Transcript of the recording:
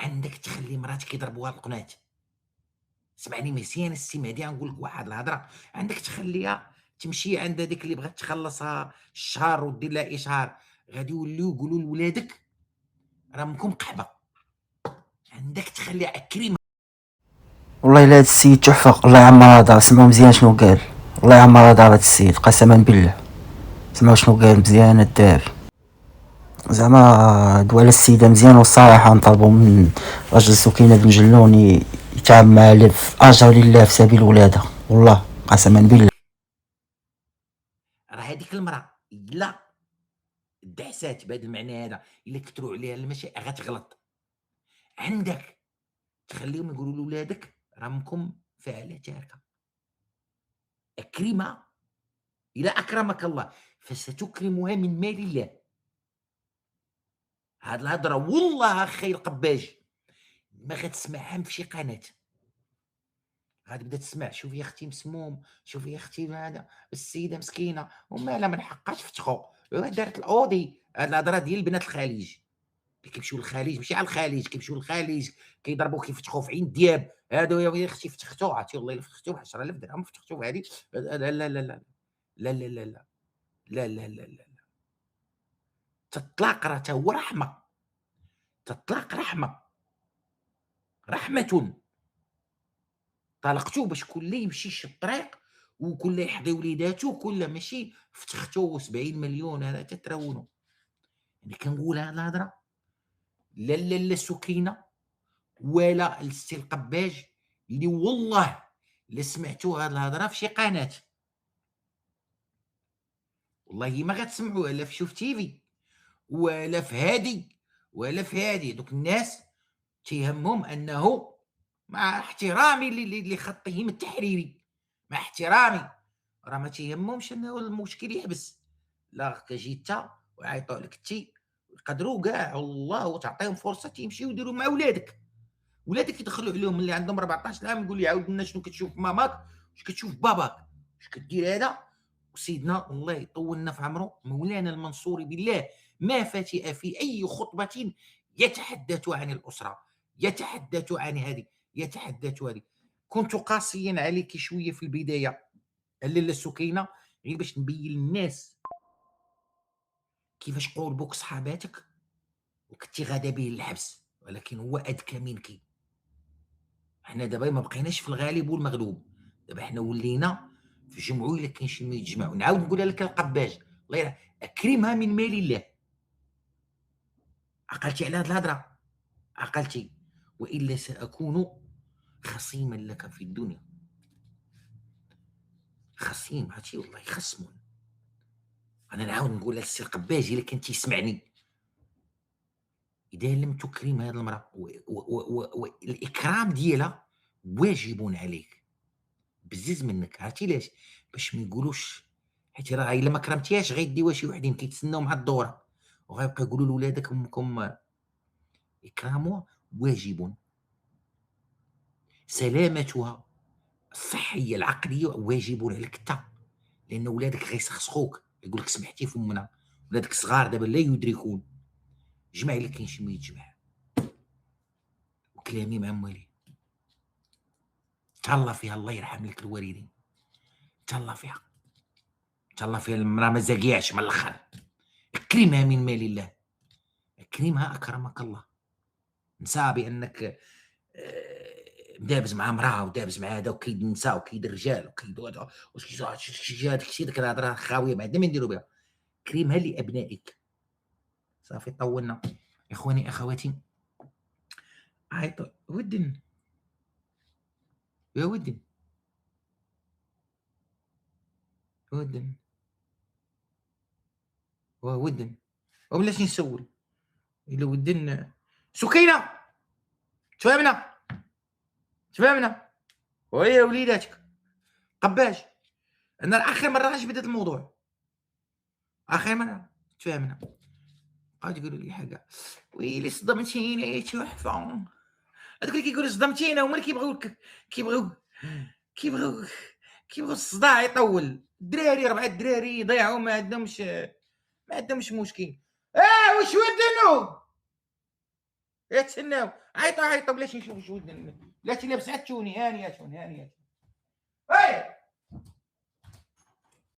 عندك تخلي مراتك يضربوها القناة. سمعني مزيان السي مهدي، غنقول لك واحد الهضره. عندك تخليها تمشي عند هذيك اللي بغات تخلصها الشهر ودير لها اشهار، غادي يوليو يقولوا لولادك راه امكم قحبه. عندك تخليها كريمه. والله الا هاد السيد تحفه، الله يعمرها دار. سمعوا مزيان شنو قال، الله يعمرها دار هاد السيد قسما بالله. سمعوا شنو قال مزيان الدراري. زعما دوا على السيده مزيان، والصراحه نطلبوا من راجل سكينه بن جلون يتعب مع في اجر لله في سبيل ولادها، والله قسما بالله. راه هذيك المراه الا دعسات بهذا المعنى هذا، الا كثروا عليها المشي غتغلط. عندك تخليهم يقولوا لولادك راه امكم فاعله تاركه. اكرمها، الى اكرمك الله فستكرمها من مال الله. هاد الهضره والله اخي القباج ما غتسمعها في شي قناه. غتبدا تسمع شوفي يا اختي مسموم، شوفي يا اختي هذا السيده مسكينه ومالها من حقها تفتخو دارت الاودي. هاد الهضره ديال البنات الخليج اللي كيمشيو للخليج، ماشي على الخليج، كيمشيو للخليج كيضربوا كيفتخوا في عين دياب. هادو يا اختي فتختو، عرفتي والله الا فتختو ب 10000 درهم فتختو في هذه. لا لا لا لا لا لا لا لا لا لا لا لا لا. تطلاق راه تا هو رحمه. تطلاق رحمه، رحمه. طلقتو باش كل يمشي شي الطريق وكل يحضي وليداتو، كل ماشي فتختو 70 مليون هذا تتراونوا. يعني كنقول هاد الهضره لا سكينه ولا السي القباج، اللي والله لا سمعتو هاد الهضره في شي قناه والله ما غتسمعوها لا في شوف تيفي ولا في هادي ولا في هادي. دوك الناس تيهمهم انه، مع احترامي لخطهم التحريري، مع احترامي، راه ما تيهمهمش انه المشكل يحبس. لا كجي انت ويعيطوا لك انت، يقدروا كاع والله وتعطيهم فرصه تيمشيو يديروا مع ولادك يدخلوا عليهم اللي عندهم 14 عام، يقول لي عاود لنا شنو كتشوف ماماك، اش كتشوف باباك، اش كدير هذا. وسيدنا الله يطولنا في عمره مولانا المنصوري بالله ما فتئ في اي خطبه يتحدث عن الاسره، يتحدث عن هذه، يتحدث هذه. كنت قاسيا عليك شويه في البدايه لاله السكينه، غير باش نبين للناس كيفاش قوربوك صحاباتك وكنتي غادا به للحبس، ولكن هو اذكى منك. حنا دابا ما بقيناش في الغالب والمغلوب، دابا حنا ولينا في جمعوا الا كاين شي ما يتجمعوا. نعاود نقولها لك القباج، الله اكرمها من مال الله. عقلتي على هاد الهضره؟ عقلتي؟ والا ساكون خصيما لك في الدنيا. خصيم، عرفتي والله يخصمون. انا نعاود نقول للسي القباج الا كان تيسمعني، اذا لم تكرم هذه المراه والاكرام ديالها واجب عليك، بزز منك. عرفتي علاش؟ باش ما يقولوش، حيت راه الا ما كرمتيهاش غيديوها شي وحدين كيتسناو مع الدوره وغيبقاو يقولوا لولادك امكم. اكرامها واجب، سلامتها الصحيه العقليه واجب عليك انت، لان ولادك غيسخسخوك يقول لك سمحتي فمنا. ولادك صغار دابا لا يدركون. جمع الا كاين شي ما يتجمع، وكلامي مع موالي. تهلا فيها، الله يرحم لك الوالدين. تهلا فيها، تهلا فيها المراه ما زاكياش من الاخر. اكرمها من مال الله، اكرمها اكرمك الله. نسى بانك دابز مع امراه ودابز مع هذا وكيد النساء وكيد الرجال وكيد هذا هذاك الشيء، ديك الهضره خاويه ما عندنا ما نديرو بها. كرمها لابنائك. صافي طولنا. اخواني اخواتي، عيطوا ودن يا ودن ودن ودن. وبلاش نسول الا ودن. سكينه تفهمنا، تفهمنا وهي وليداتك. قباج، انا اخر مره علاش بدات الموضوع، اخر مره تفهمنا. بقاو تقولوا لي حاجه ويلي صدمتينا يا تحفه. هذوك اللي كيقولوا صدمتينا هما اللي كيبغيو كيبغيو كيبغيو الصداع يطول. الدراري 4 دراري يضيعوا ما عندهمش مشكل. واش ودنو تسناو عيطوا بلاش نشوف بلاتي لابس عاد توني هانيه.